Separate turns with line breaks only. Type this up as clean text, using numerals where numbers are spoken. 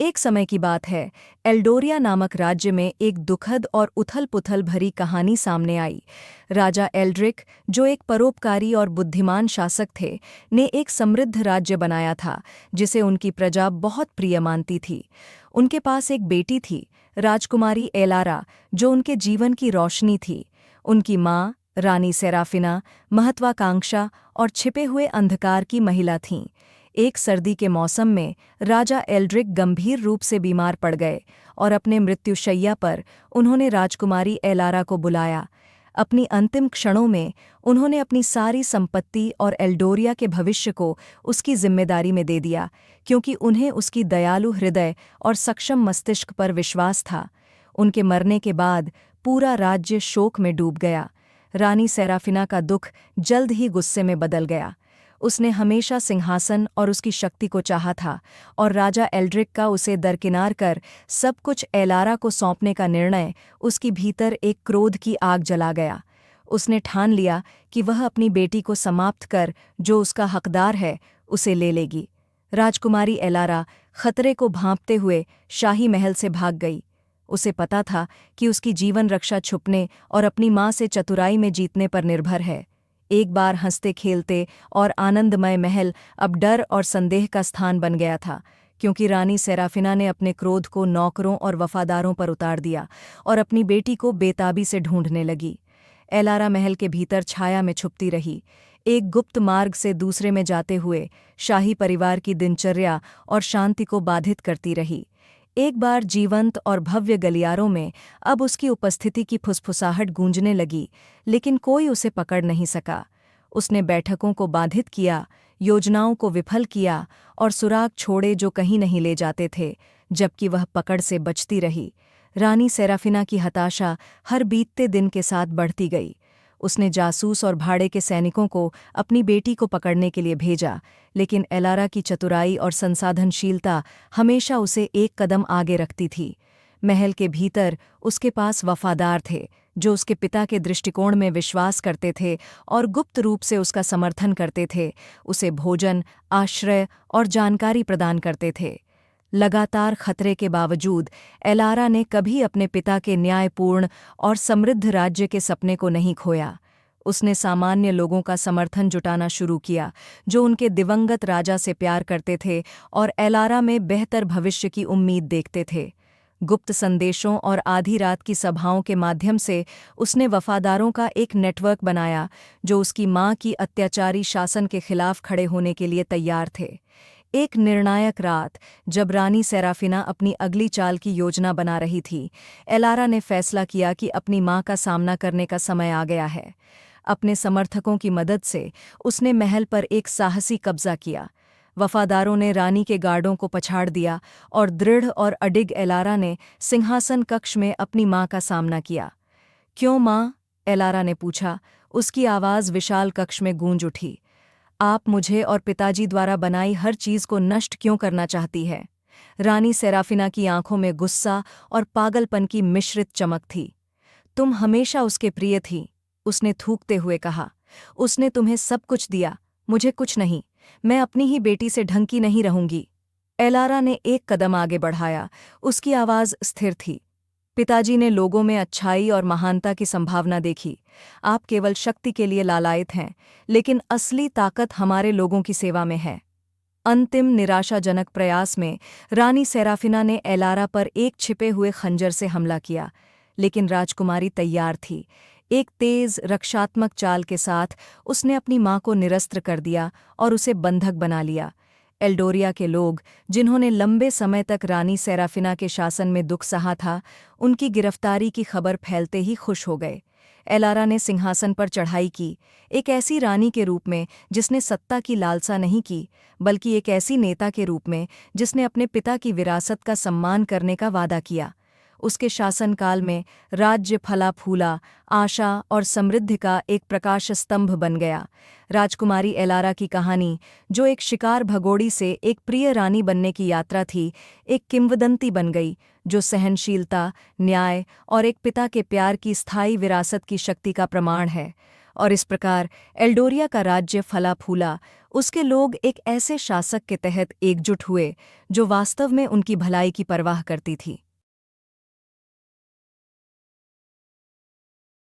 एक समय की बात है, एल्डोरिया नामक राज्य में एक दुखद और उथल-पुथल भरी कहानी सामने आई। राजा एल्ड्रिक, जो एक परोपकारी और बुद्धिमान शासक थे, ने एक समृद्ध राज्य बनाया था, जिसे उनकी प्रजा बहुत प्रिय मानती थी। उनके पास एक बेटी थी, राजकुमारी एलारा, जो उनके जीवन की रोशनी थी। उनकी माँ, रानी सेराफिना, महत्वाकांक्षा और छिपे हुए अंधकार की महिला थीं। एक सर्दी के मौसम में राजा एल्ड्रिक गंभीर रूप से बीमार पड़ गए और अपने मृत्युशैया पर उन्होंने राजकुमारी एलारा को बुलाया। अपनी अंतिम क्षणों में उन्होंने अपनी सारी संपत्ति और एल्डोरिया के भविष्य को उसकी जिम्मेदारी में दे दिया, क्योंकि उन्हें उसकी दयालु हृदय और सक्षम मस्तिष्क पर विश्वास था। उनके मरने के बाद पूरा राज्य शोक में डूब गया। रानी सेराफिना का दुख जल्द ही गुस्से में बदल गया। उसने हमेशा सिंहासन और उसकी शक्ति को चाहा था, और राजा एल्ड्रिक का उसे दरकिनार कर सब कुछ एलारा को सौंपने का निर्णय उसकी भीतर एक क्रोध की आग जला गया। उसने ठान लिया कि वह अपनी बेटी को समाप्त कर जो उसका हकदार है उसे ले लेगी। राजकुमारी एलारा खतरे को भांपते हुए शाही महल से भाग गई। उसे पता था कि उसकी जीवन रक्षा छुपने और अपनी माँ से चतुराई में जीतने पर निर्भर है। एक बार हंसते खेलते और आनंदमय महल अब डर और संदेह का स्थान बन गया था, क्योंकि रानी सेराफिना ने अपने क्रोध को नौकरों और वफादारों पर उतार दिया और अपनी बेटी को बेताबी से ढूंढने लगी। एलारा महल के भीतर छाया में छुपती रही, एक गुप्त मार्ग से दूसरे में जाते हुए शाही परिवार की दिनचर्या और शांति को बाधित करती रही। एक बार जीवंत और भव्य गलियारों में अब उसकी उपस्थिति की फुसफुसाहट गूंजने लगी, लेकिन कोई उसे पकड़ नहीं सका। उसने बैठकों को बाधित किया, योजनाओं को विफल किया और सुराग छोड़े जो कहीं नहीं ले जाते थे, जबकि वह पकड़ से बचती रही। रानी सेराफिना की हताशा हर बीतते दिन के साथ बढ़ती गई। उसने जासूस और भाड़े के सैनिकों को अपनी बेटी को पकड़ने के लिए भेजा, लेकिन एलारा की चतुराई और संसाधनशीलता हमेशा उसे एक कदम आगे रखती थी। महल के भीतर उसके पास वफादार थे, जो उसके पिता के दृष्टिकोण में विश्वास करते थे और गुप्त रूप से उसका समर्थन करते थे, उसे भोजन, आश्रय और जानकारी प्रदान करते थे। लगातार खतरे के बावजूद एलारा ने कभी अपने पिता के न्यायपूर्ण और समृद्ध राज्य के सपने को नहीं खोया। उसने सामान्य लोगों का समर्थन जुटाना शुरू किया, जो उनके दिवंगत राजा से प्यार करते थे और एलारा में बेहतर भविष्य की उम्मीद देखते थे। गुप्त संदेशों और आधी रात की सभाओं के माध्यम से उसने वफादारों का एक नेटवर्क बनाया, जो उसकी माँ की अत्याचारी शासन के खिलाफ खड़े होने के लिए तैयार थे। एक निर्णायक रात, जब रानी सेराफिना अपनी अगली चाल की योजना बना रही थी, एलारा ने फैसला किया कि अपनी मां का सामना करने का समय आ गया है। अपने समर्थकों की मदद से उसने महल पर एक साहसी कब्जा किया। वफादारों ने रानी के गार्डों को पछाड़ दिया और दृढ़ और अडिग एलारा ने सिंहासन कक्ष में अपनी मां का सामना किया। क्यों मां? एलारा ने पूछा। उसकी आवाज़ विशाल कक्ष में गूंज उठी। आप मुझे और पिताजी द्वारा बनाई हर चीज को नष्ट क्यों करना चाहती है? रानी सेराफिना की आंखों में गुस्सा और पागलपन की मिश्रित चमक थी। तुम हमेशा उसके प्रिय थी, उसने थूकते हुए कहा। उसने तुम्हें सब कुछ दिया, मुझे कुछ नहीं। मैं अपनी ही बेटी से ढंग की नहीं रहूंगी। एलारा ने एक कदम आगे बढ़ाया, उसकी आवाज स्थिर थी। पिताजी ने लोगों में अच्छाई और महानता की संभावना देखी। आप केवल शक्ति के लिए लालायित हैं, लेकिन असली ताकत हमारे लोगों की सेवा में है। अंतिम निराशाजनक प्रयास में रानी सेराफिना ने एलारा पर एक छिपे हुए खंजर से हमला किया, लेकिन राजकुमारी तैयार थी। एक तेज रक्षात्मक चाल के साथ उसने अपनी मां को निरस्त्र कर दिया और उसे बंधक बना लिया। एल्डोरिया के लोग, जिन्होंने लंबे समय तक रानी सेराफिना के शासन में दुख सहा था, उनकी गिरफ्तारी की खबर फैलते ही खुश हो गए। एलारा ने सिंहासन पर चढ़ाई की, एक ऐसी रानी के रूप में जिसने सत्ता की लालसा नहीं की, बल्कि एक ऐसी नेता के रूप में जिसने अपने पिता की विरासत का सम्मान करने का वादा किया। उसके शासनकाल में राज्य फला फूला, आशा और समृद्धि का एक प्रकाश स्तंभ बन गया। राजकुमारी एलारा की कहानी, जो एक शिकार भगोड़ी से एक प्रिय रानी बनने की यात्रा थी, एक किंवदंती बन गई, जो सहनशीलता, न्याय और एक पिता के प्यार की स्थायी विरासत की शक्ति का प्रमाण है। और इस प्रकार एल्डोरिया का राज्य फला फूला। उसके लोग एक ऐसे शासक के तहत एकजुट हुए जो वास्तव में उनकी भलाई की परवाह करती थी।